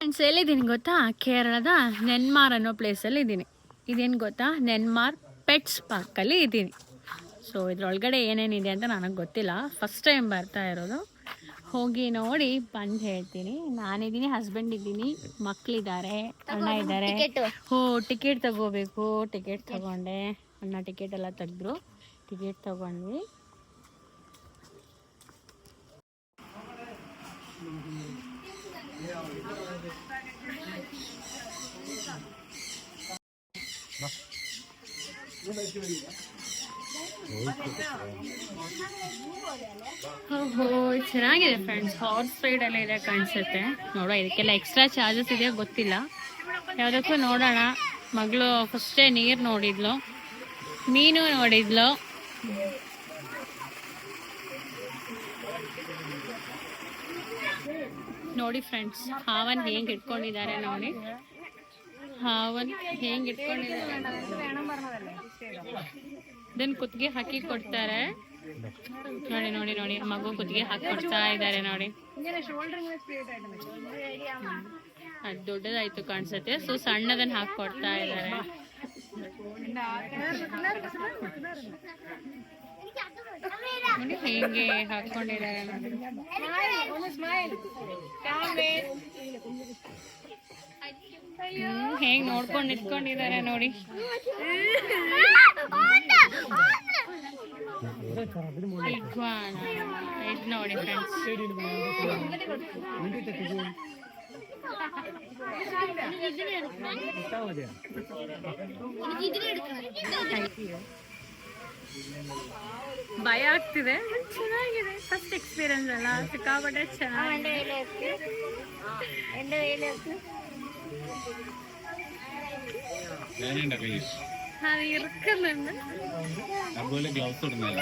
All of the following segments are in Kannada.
ಫ್ರೆಂಡ್ಸ್ ಎಲ್ಲಿದ್ದೀನಿ ಗೊತ್ತಾ? ಕೇರಳದ ನೆನ್ಮಾರ್ ಅನ್ನೋ ಪ್ಲೇಸಲ್ಲಿ ಇದ್ದೀನಿ. ಇದೇನು ಗೊತ್ತಾ? ನೆನ್ಮಾರ್ ಪೆಟ್ಸ್ ಪಾರ್ಕಲ್ಲಿ ಇದ್ದೀನಿ. ಸೊ ಇದ್ರೊಳಗಡೆ ಏನೇನಿದೆ ಅಂತ ನನಗೆ ಗೊತ್ತಿಲ್ಲ, ಫಸ್ಟ್ ಟೈಮ್ ಬರ್ತಾ ಇರೋದು. ಹೋಗಿ ನೋಡಿ ಬಂದು ಹೇಳ್ತೀನಿ. ನಾನಿದ್ದೀನಿ, ಹಸ್ಬೆಂಡ್ ಇದ್ದೀನಿ, ಮಕ್ಕಳಿದ್ದಾರೆ, ಅಣ್ಣ ಇದ್ದಾರೆ. ಟಿಕೆಟ್ ತಗೋಬೇಕು. ಟಿಕೆಟ್ ತಗೊಂಡೆ, ಅಣ್ಣ ಟಿಕೆಟ್ ಎಲ್ಲ ತೆಗೆದ್ರು, ಟಿಕೆಟ್ ತಗೊಂಡ್ವಿ. ಚೆನ್ನಾಗಿದೆ ಫ್ರೆಂಡ್ಸ್. ಹಾರ್ಸ್ ರೈಡ್ ಎಲ್ಲ ಇದೆ ಕಾಣಿಸುತ್ತೆ. ನೋಡೋ, ಇದಕ್ಕೆಲ್ಲ ಎಕ್ಸ್ಟ್ರಾ ಚಾರ್ಜಸ್ ಇದೆಯೋ ಗೊತ್ತಿಲ್ಲ. ಯಾವುದಕ್ಕೂ ನೋಡೋಣ. ಮಗಳು ಫಸ್ಟೇ ನೀರು ನೋಡಿದ್ಲು, ಮೀನು ನೋಡಿದ್ಲು. ನೋಡಿ ಫ್ರೆಂಡ್ಸ್, ಹಾವನ್ ಹೆಂಗೆ ಇಟ್ಕೊಂಡಿದ್ದಾರೆ ನೋಡಿ. ಹಾವನ್ ಹೆಂಗೆ ಇಟ್ಕೊಂಡಿದ್ದಾರೆ. ಇದನ್ನ ಕುತ್ತಿಗೆ ಹಾಕಿ ಕೊಡ್ತಾರೆ ನೋಡಿ. ನೋಡಿ ನೋಡಿ ಮಗು ಕುತ್ತಿಗೆ ಹಾಕಿ ಕೊಡ್ತಾ ಇದ್ದಾರೆ ನೋಡಿ. ಅದು ದೊಡ್ಡದಾಯ್ತು ಕಾಣಿಸುತ್ತೆ. ಸೊ ಸಣ್ಣದನ್ನ ಹಾಕಿ ಕೊಡ್ತಾ ಇದ್ದಾರೆ. ನೋಡಿ ಹೇಗೆ ಹಾಕೊಂಡಿದ್ದಾರೆ ನೋಡಿ. ಹೇಗೆ ನೋಡ್ಕೊಂಡು ನಿಂತ್ಕೊಂಡಿದ್ದಾರೆ ನೋಡಿ. ಇದು ನೋಡಿ ಫ್ರೆಂಡ್ಸ್, ಭಯ ಆಗ್ತಿದೆ, ಚೆನ್ನಾಗಿದೆ. ಫಸ್ಟ್ ಎಕ್ಸ್ಪೀರಿಯನ್ಸ್ ಅಲ್ಲ, ಸಿಕ್ಕಾಪಟ್ಟೆ ಚೆನ್ನಾಗಿದೆ. அது இருக்குன்னு അതുപോലെ ഗ്ലൗസ് ഇടുന്നില്ല.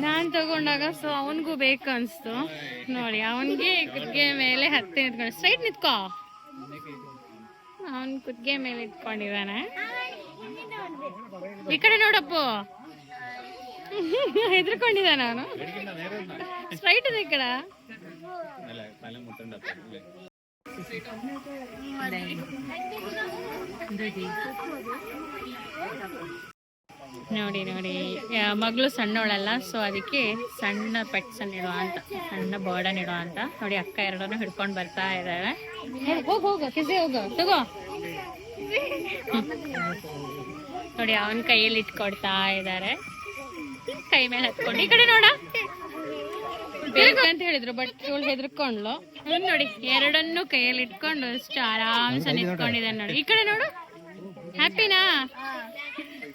ನಾನ್ ತಗೊಂಡಾಗ ಸೊ ಅವನ್ಗೂ ಬೇಕು ಅನ್ಸ್ತು ನೋಡಿ. ಅವನ್ಗೆ ಕುತ್ತಿಗೆ ಮೇಲೆ ಹತ್ತಿ ನಿಂತ್ಕೊಂಡು, ಸ್ಟ್ರೈಟ್ ನಿಂತ್ಕೋ. ಅವನ್ ಕುತ್ತಿಗೆ ಮೇಲೆ ಇಟ್ಕೊಂಡಿದ್ದಾನೆ. ಈ ಕಡೆ ನೋಡಪ್ಪು, ಹೆದರ್ಕೊಂಡಿದ್ದಾನ ಅವನು. ಸ್ಟ್ರೈಟ್ ಇದೆ ಈ ಕಡೆ. ನೋಡಿ ನೋಡಿ, ಮಗಳು ಸಣ್ಣವಳಲ್ಲ, ಸೊ ಅದಕ್ಕೆ ಸಣ್ಣ ಪೆಟ್ಸ್ ಅನ್ನ ಇಡುವ ಅಂತ, ಸಣ್ಣ ಬರ್ಡನ್ ಇಡುವ ಅಂತ ನೋಡಿ. ಅಕ್ಕ ಎರಡನ್ನು ಹಿಡ್ಕೊಂಡು ಬರ್ತಾ ಇದ್ದಾರೆ. ಹೋಗು ಕಿಸಿ ಹೋಗು, ತಗೋ ನೋಡಿ. ಅವನ ಕೈಯಲ್ಲಿ ಇಟ್ಕೊಡ್ತಾ ಇದ್ದಾರೆ, ಕೈ ಮೇಲೆ ಹತ್ಕೊಂಡು. ಈ ಕಡೆ ನೋಡ, ಬೇಕಂತ ಹೇಳಿದ್ರು ಬಟ್ ಇವಳು ಹೆದರ್ಕೊಂಡ್ಲು ನೋಡಿ. ಎರಡನ್ನು ಕೈಯಲ್ಲಿ ಇಟ್ಕೊಂಡು ಅಷ್ಟು ಆರಾಮ್ಸ ನಿಂತ್ಕೊಂಡಿದ್ದಾನೆ ನೋಡಿ. ಈ ಕಡೆ ನೋಡು, ಹ್ಯಾಪಿನಾ?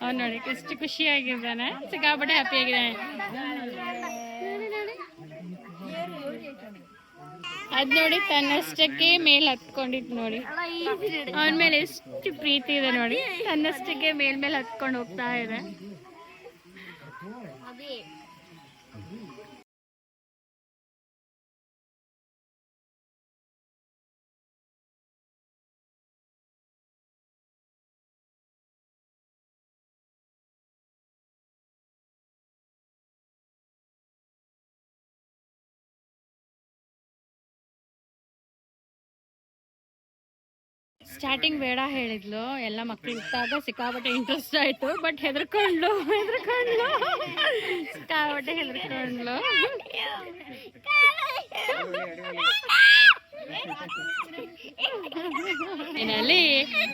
ಅವ್ನು ನೋಡಿ ಎಷ್ಟು ಖುಷಿಯಾಗಿದ್ದಾನೆ, ಸಿಕ್ಕಾಪಟ್ಟೆ ಹ್ಯಾಪಿ ಆಗಿದ್ದಾನೆ. ಅದ್ ನೋಡಿ, ತನ್ನಷ್ಟಕ್ಕೆ ಮೇಲೆ ಹತ್ಕೊಂಡಿತ್ತು ನೋಡಿ. ಅವನ ಮೇಲೆ ಎಷ್ಟು ಪ್ರೀತಿ ಇದೆ ನೋಡಿ. ತನ್ನಷ್ಟಕ್ಕೆ ಮೇಲ್ ಹತ್ಕೊಂಡು ಹೋಗ್ತಾ ಇದೆ. ಸ್ಟಾರ್ಟಿಂಗ್ ಬೇಡ ಹೇಳಿದ್ಲು, ಎಲ್ಲ ಮಕ್ಳು ಇಟ್ಟಾಗ ಸಿಕ್ಕಾಪಟ್ಟೆ ಇಂಟ್ರೆಸ್ಟ್ ಆಯ್ತು. ಬಟ್ ಹೆದರ್ಕೊಂಡ್ಲು ಸಿಕ್ಕಾಪಟ್ಟೆ ಹೆದರ್ಕೊಂಡ್ಲು. ಏನಲ್ಲಿ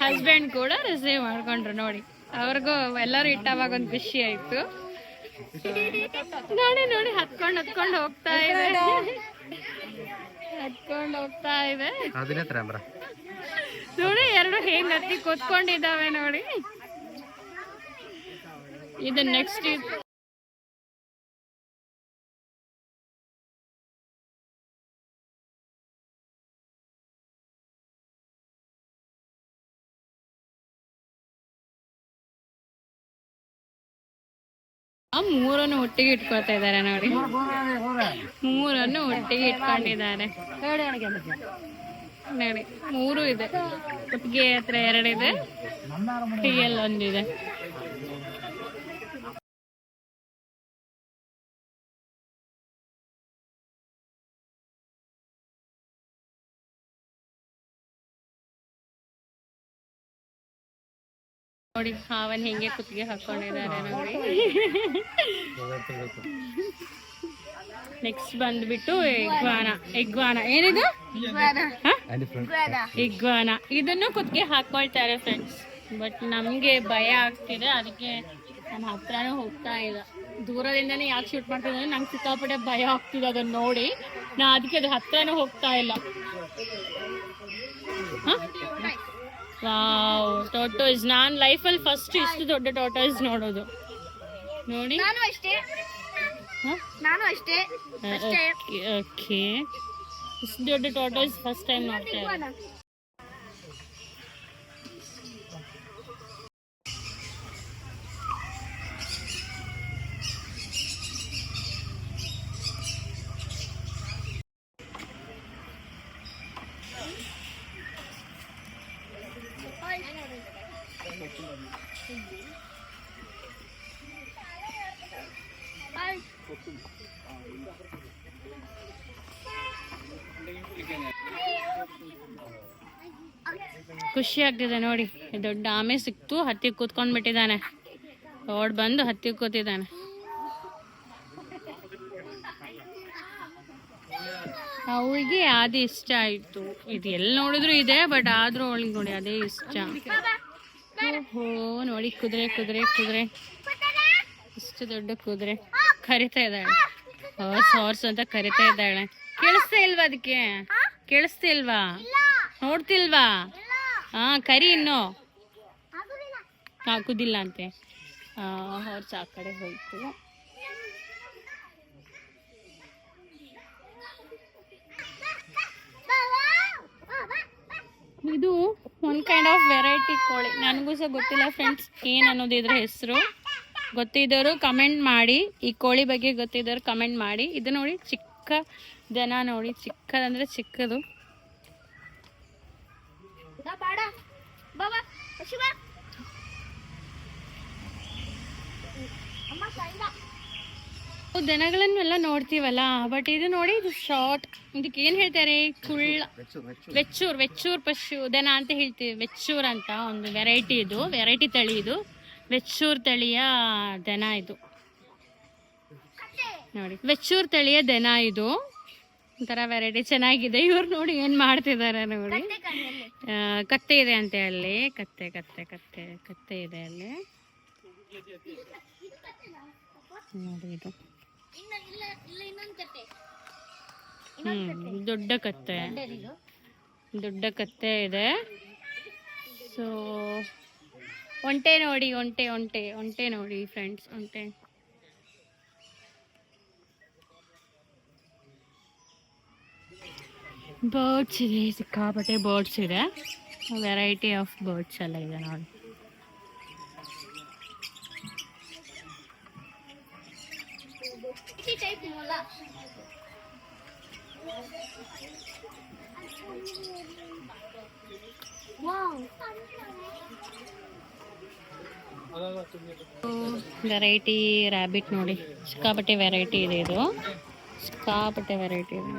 ಹಸ್ಬೆಂಡ್ ಕೂಡ ರಿಸೀವ್ ಮಾಡ್ಕೊಂಡ್ರು ನೋಡಿ. ಅವ್ರಿಗೂ ಎಲ್ಲರೂ ಇಟ್ಟವಾಗ ಒಂದು ಖುಷಿ ಆಯ್ತು. ನೋಡಿ ನೋಡಿ, ಹತ್ಕೊಂಡು ಹೋಗ್ತಾ ಇದೆ, ಹತ್ಕೊಂಡು ಹೋಗ್ತಾ ಇದೆ ನೋಡಿ. ಎರಡು ಹೇಗ್ ಹತ್ತಿ ಕೂತ್ಕೊಂಡಿದ್ದಾವೆ ನೋಡಿ. ಇದು ನೆಕ್ಸ್ಟ್ ಮೂರನ್ನು ಒಟ್ಟಿಗೆ ಇಟ್ಕೊಳ್ತಾ ಇದ್ದಾರೆ ನೋಡಿ. ಮೂರನ್ನು ಒಟ್ಟಿಗೆ ಇಟ್ಕೊಂಡಿದ್ದಾರೆ ನೋಡಿ. ಮೂರು ಇದೆ, ಕುತ್ತಿಗೆ ಹತ್ರ ಎರಡಿದೆ, ಕೈಯಲ್ಲಿ ಒಂದಿದೆ. ನೋಡಿ ಹಾವನ್ ಹೆಂಗೆ ಕುತ್ತಿಗೆ ಹಾಕೊಂಡಿದ್ದಾರೆ ನೋಡಿ. ನೆಕ್ಸ್ಟ್ ಬಂದ್ಬಿಟ್ಟು ಎಗ್ವಾನ ಏನಿದು ಎಗ್ವಾನ, ಇದನ್ನು ಕುತ್ತಿಗೆ ಹಾಕೊಳ್ತಾರೆ ಫ್ರೆಂಡ್ಸ್. ಬಟ್ ನಮ್ಗೆ ಭಯ ಆಗ್ತಿದೆ, ಅದಕ್ಕೆ ನಾನು ಹತ್ರನೂ ಹೋಗ್ತಾ ಇಲ್ಲ. ದೂರದಿಂದನೇ ಯಾಕೆ ಶೂಟ್ ಮಾಡ್ತಿದ್ರೆ ನಂಗೆ ಸಿಕ್ಕಾಪಟ್ಟೆ ಭಯ ಆಗ್ತಿದೆ ಅದನ್ನ ನೋಡಿ. ನಾ ಅದಕ್ಕೆ ಅದು ಹತ್ರನೂ ಹೋಗ್ತಾ ಇಲ್ಲ. ವಾವ್, ಟೋಟೋಸ್. ನಾನು ಲೈಫಲ್ಲಿ ಫಸ್ಟ್ ಇಷ್ಟು ದೊಡ್ಡ ಟೋಟೋಸ್ ನೋಡೋದು ನೋಡಿ. ಓಕೆ, ಇಷ್ಟು ದೊಡ್ಡ ಟೋಟೋಸ್ ಫಸ್ಟ್ ಟೈಮ್ ನೋಡ್ತಾ ಇರೋದು. ಖುಷಿ ಆಗ್ತಿದೆ ನೋಡಿ. ದೊಡ್ಡ ಆಮೆ ಸಿಕ್ತು, ಹತ್ತಿ ಕೂತ್ಕೊಂಡ್ಬಿಟ್ಟಿದ್ದಾನೆ. ಓಡ್ ಬಂದು ಹತ್ತಿ ಕೂತಿದ್ದಾನೆ. ಅವಳಿಗೆ ಅದೇ ಇಷ್ಟ ಆಯ್ತು. ಇದು ಎಲ್ಲಿ ನೋಡಿದ್ರು ಇದೆ, ಬಟ್ ಆದ್ರೂ ಅವಳಿಗೆ ನೋಡಿ ಅದೇ ಇಷ್ಟ. ಓಹೋ ನೋಡಿ, ಕುದುರೆ ಕುದುರೆ ಕುದುರೆ, ಇಷ್ಟು ದೊಡ್ಡ ಕುದುರೆ ಕರಿತಾ ಇದ್ದಾಳೆ. ಹಾರ್ಸ್ ಅಂತ ಕರಿತಾ ಇದ್ದಾಳೆ. ಕೇಳಿಸ್ತಾ ಇಲ್ವಾ ಅದಕ್ಕೆ? ಕೇಳಿಸ್ತಾ ಇಲ್ವಾ? ನೋಡ್ತಿಲ್ವಾ? ಕರಿ ಇನ್ನು ಹಾಕುದಿಲ್ಲ ಅಂತೆ. ಹಾರ್ಸ್ ಆ ಕಡೆ ಹೋಯ್ತು. ಇದು ಒಂದ್ ಕೈಂಡ್ ಆಫ್ ವೆರೈಟಿ ಕೋಳಿ. ನನಗೂ ಸಹ ಗೊತ್ತಿಲ್ಲ ಫ್ರೆಂಡ್ಸ್ ಏನ್ ಅನ್ನೋದು ಇದ್ರ ಹೆಸರು. ಗೊತ್ತಿದ್ದವರು ಕಮೆಂಟ್ ಮಾಡಿ. ಈ ಕೋಳಿ ಬಗ್ಗೆ ಗೊತ್ತಿದ್ದವರು ಕಮೆಂಟ್ ಮಾಡಿ. ಇದು ನೋಡಿ ಚಿಕ್ಕ ದನ ನೋಡಿ, ಚಿಕ್ಕದಂದ್ರೆ ಚಿಕ್ಕದು. ದನಗಳನ್ನೆಲ್ಲ ನೋಡ್ತೀವಲ್ಲ, ಬಟ್ ಇದು ನೋಡಿ, ಇದು ಶಾರ್ಟ್. ಇದಕ್ಕೆ ಏನ್ ಹೇಳ್ತಾರೆ? ವೆಚ್ಚೂರ್ ಪಶು ದನ ಅಂತ ಹೇಳ್ತೀವಿ. ವೆಚ್ಚೂರ್ ಅಂತ ಒಂದು ವೆರೈಟಿ, ಇದು ವೆರೈಟಿ ತಳಿ. ಇದು ವೆಚ್ಚೂರ್ ತಳಿಯ ದನ. ಇದು ನೋಡಿ, ವೆಚ್ಚೂರ್ ತಳಿಯ ದನ. ಇದು ಒಂಥರ ವೆರೈಟಿ ಚೆನ್ನಾಗಿದೆ. ಇವ್ರು ನೋಡಿ ಏನ್ ಮಾಡ್ತಿದ್ದಾರೆ ನೋಡಿ. ಕತ್ತೆ ಇದೆ ಅಂತೆ ಅಲ್ಲಿ. ಕತ್ತೆ ಕತ್ತೆ ಕತ್ತೆ ಕತ್ತೆ ಇದೆ ಅಲ್ಲಿ ನೋಡಿ. ಇದು ದೊಡ್ಡ ಕತ್ತೆ, ದೊಡ್ಡ ಕತ್ತೆ ಇದೆ. ಸೊ ಒಂಟೆ ನೋಡಿ, ಒಂಟೆ ಒಂಟೆ ಒಂಟೆ ನೋಡಿ ಫ್ರೆಂಡ್ಸ್, ಒಂಟೆ. ಬರ್ಡ್ಸ್ ಇದೆ, ಸಿಕ್ಕಾಪಟ್ಟೆ ಬರ್ಡ್ಸ್ ಇದೆ. ವೆರೈಟಿ ಆಫ್ ಬರ್ಡ್ಸ್ ಎಲ್ಲ ಇದೆ ನೋಡಿ. ವೆರೈಟಿ ರ್ಯಾಬಿಟ್ ನೋಡಿ, ಸಿಕ್ಕಾಪಟ್ಟೆ ವೆರೈಟಿ ಇದೆ. ಇದು ಸಿಕ್ಕಾಪಟ್ಟೆ ವೆರೈಟಿ ಇದೆ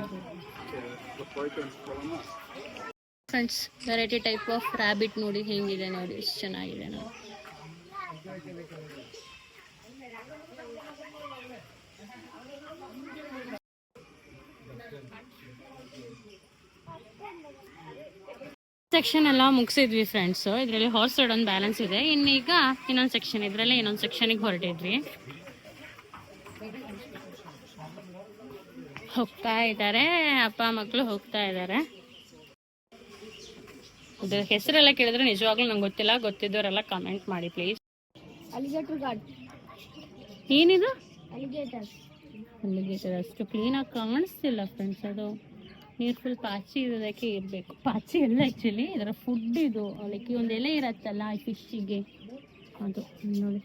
friends. Variety type of rabbit ನೋಡಿ ಹೆಂಗಿದೆ ನೋಡಿ, ಎಷ್ಟು ಚೆನ್ನಾಗಿದೆ ನೋಡಿ. ಸೆಕ್ಷನ್ ಎಲ್ಲ ಮುಗಿಸಿದ್ವಿ ಫ್ರೆಂಡ್ಸ್. ಇದರಲ್ಲಿ ಹಾರ್ಸ್ ರೈಡ್ ಒಂದು ಬ್ಯಾಲೆನ್ಸ್ ಇದೆ. ಇನ್ನೀಗ ಇನ್ನೊಂದು ಸೆಕ್ಷನ್, ಇದರಲ್ಲೇ ಇನ್ನೊಂದು ಸೆಕ್ಷನಿಗೆ ಹೊರಟಿದ್ವಿ. ಹೋಗ್ತಾ ಇದ್ದಾರೆ, ಅಪ್ಪ ಮಕ್ಕಳು ಹೋಗ್ತಾ ಇದ್ದಾರೆ. ಇದ್ರ ಹೆಸರೆಲ್ಲ ಕೇಳಿದ್ರೆ ನಿಜವಾಗ್ಲೂ ನಂಗೆ ಗೊತ್ತಿಲ್ಲ. ಗೊತ್ತಿದ್ದವರೆಲ್ಲ ಕಮೆಂಟ್ ಮಾಡಿ ಪ್ಲೀಸ್. Alligator guard. ಏನಿದು? ಅಲಿಗೇಟರ್. ಅಷ್ಟು ಕ್ಲೀನಾಗಿ ಕಾಣಿಸ್ತಿಲ್ಲ ಫ್ರೆಂಡ್ಸ್. ಅದು ನೀರು ಫುಲ್ ಪಾಚಿ ಇರೋದಕ್ಕೆ ಇರಬೇಕು. ಪಾಚಿ ಎಲ್ಲ ಆ್ಯಕ್ಚುಲಿ ಇದರ ಫುಡ್. ಇದು ಲೈಕ್ ಒಂದು ಎಲೆ ಇರತ್ತಲ್ಲ ಫಿಶ್ಶಿಗೆ, ಅದು ನೋಡಿ.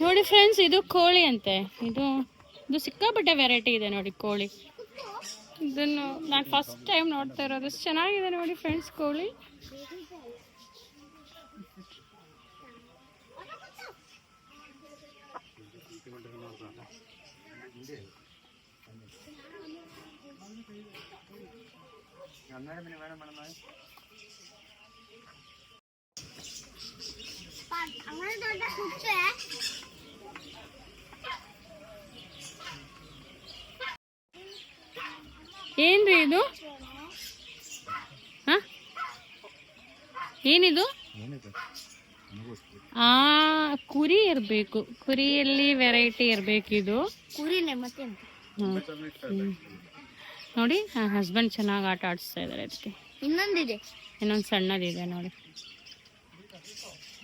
ನೋಡಿ ಫ್ರೆಂಡ್ಸ್, ಇದು ಕೋಳಿ ಅಂತೆ. ಇದು ಸಿಕ್ಕಾಪಟ್ಟೆ ವೆರೈಟಿ ಇದೆ ನೋಡಿ ಕೋಳಿ. ಇದನ್ನು ನಾನು ಫಸ್ಟ್ ಟೈಮ್ ನೋಡ್ತಾ ಇರೋದು. ಎಷ್ಟು ಚೆನ್ನಾಗಿದೆ ನೋಡಿ ಫ್ರೆಂಡ್ಸ್ ಕೋಳಿ. ಏನ್ರಿ ಇದು? ಹ ಏನಿದು? ಕುರಿ ಇರ್ಬೇಕು. ಕುರಿಯಲ್ಲಿ ವೆರೈಟಿ ಇರ್ಬೇಕು ಇದು. ಕುರಿನೇ ಮತ್ತೆ ನೋಡಿ ಹಸ್ಬೆಂಡ್ ಚೆನ್ನಾಗಿ ಆಟ ಆಡಿಸ್ತಾ ಇದ್ದಾರೆ ಅದಕ್ಕೆ. ಇನ್ನೊಂದಿದೆ. ಇನ್ನೊಂದು ಸಣ್ಣದಿದೆ ನೋಡಿ,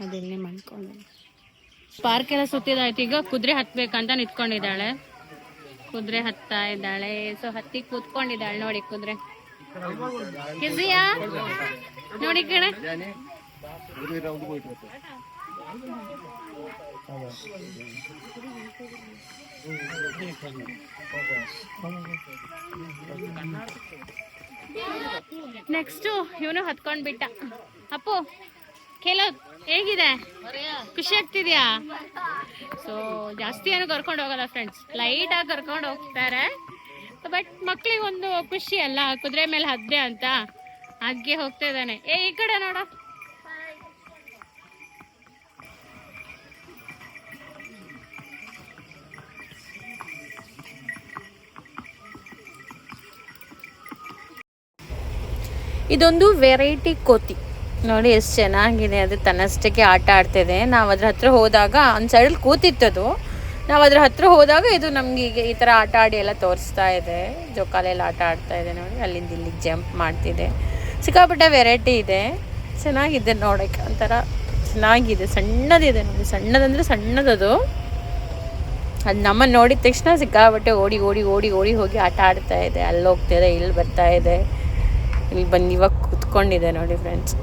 ಅದೆಲ್ಲಿ ಮಾಡ್ಕೊಂಡು ಪಾರ್ಕ್ ಎಲ್ಲ ಸುತ್ತಿದಾಯ್ತು. ಈಗ ಕುದುರೆ ಹತ್ಬೇಕಂತ ನಿಂತ್ಕೊಂಡಿದ್ದಾಳೆ. ಕುದುರೆ ಹತ್ತಾ ಇದ್ದಾಳೆ. ಸೊ ಹತ್ತಿ ಕೂತ್ಕೊಂಡಿದ್ದಾಳೆ ನೋಡಿ ಕುದುರೆ. ಕಿಸಿಯಾ ನೋಡಿ ಕಡೆ. ನೆಕ್ಸ್ಟ್ ಇವನು ಹತ್ಕೊಂಡ್ ಬಿಟ್ಟ. ಅಪ್ಪು ಕೆಲವು ಹೇಗಿದೆ? ಖುಷಿ ಆಗ್ತಿದ್ಯಾ? ಸೊ ಜಾಸ್ತಿ ಏನು ಕರ್ಕೊಂಡು ಹೋಗಲ್ಲ ಫ್ರೆಂಡ್ಸ್, ಲೈಟಾಗಿ ಕರ್ಕೊಂಡು ಹೋಗ್ತಾರೆ. ಬಟ್ ಮಕ್ಳಿಗೆ ಒಂದು ಖುಷಿ ಅಲ್ಲ, ಕುದುರೆ ಮೇಲೆ ಹದ್ದೆ ಅಂತ. ಹಾಗೆ ಹೋಗ್ತಾ ಇದ್ದಾನೆ. ಈ ಕಡೆ ನೋಡ. ಇದೊಂದು ವೆರೈಟಿ ಕೋತಿ ನೋಡಿ, ಎಷ್ಟು ಚೆನ್ನಾಗಿದೆ. ಅದು ತನ್ನಷ್ಟಕ್ಕೆ ಆಟ ಆಡ್ತಿದೆ. ನಾವು ಅದ್ರ ಹತ್ರ ಹೋದಾಗ ಒಂದು ಸೈಡಲ್ಲಿ ಕೂತಿತ್ತದು. ನಾವು ಅದ್ರ ಹತ್ರ ಹೋದಾಗ ಇದು ನಮ್ಗೆ ಈಗ ಈ ಥರ ಆಟ ಆಡಿ ಎಲ್ಲ ತೋರಿಸ್ತಾ ಇದೆ. ಜೋಕಾಲೆಲ್ಲ ಆಟ ಆಡ್ತಾ ಇದೆ ನೋಡಿ. ಅಲ್ಲಿಂದ ಇಲ್ಲಿಗೆ ಜಂಪ್ ಮಾಡ್ತಿದೆ. ಸಿಕ್ಕಾಪಟ್ಟೆ ವೆರೈಟಿ ಇದೆ. ಚೆನ್ನಾಗಿದೆ ನೋಡೋಕ್ಕೆ, ಒಂಥರ ಚೆನ್ನಾಗಿದೆ. ಸಣ್ಣದಿದೆ ನೋಡಿ, ಸಣ್ಣದಂದರೆ ಸಣ್ಣದದು. ಅದು ನಮ್ಮನ್ನು ನೋಡಿದ ತಕ್ಷಣ ಸಿಕ್ಕಾಪಟ್ಟೆ ಓಡಿ ಓಡಿ ಓಡಿ ಓಡಿ ಹೋಗಿ ಆಟ ಆಡ್ತಾ ಇದೆ. ಅಲ್ಲಿ ಹೋಗ್ತಿದೆ, ಇಲ್ಲಿ ಬರ್ತಾ ಇದೆ. ಇಲ್ಲಿ ಬಂದು ಇವಾಗ ಕೂತ್ಕೊಂಡಿದೆ ನೋಡಿ ಫ್ರೆಂಡ್ಸ್.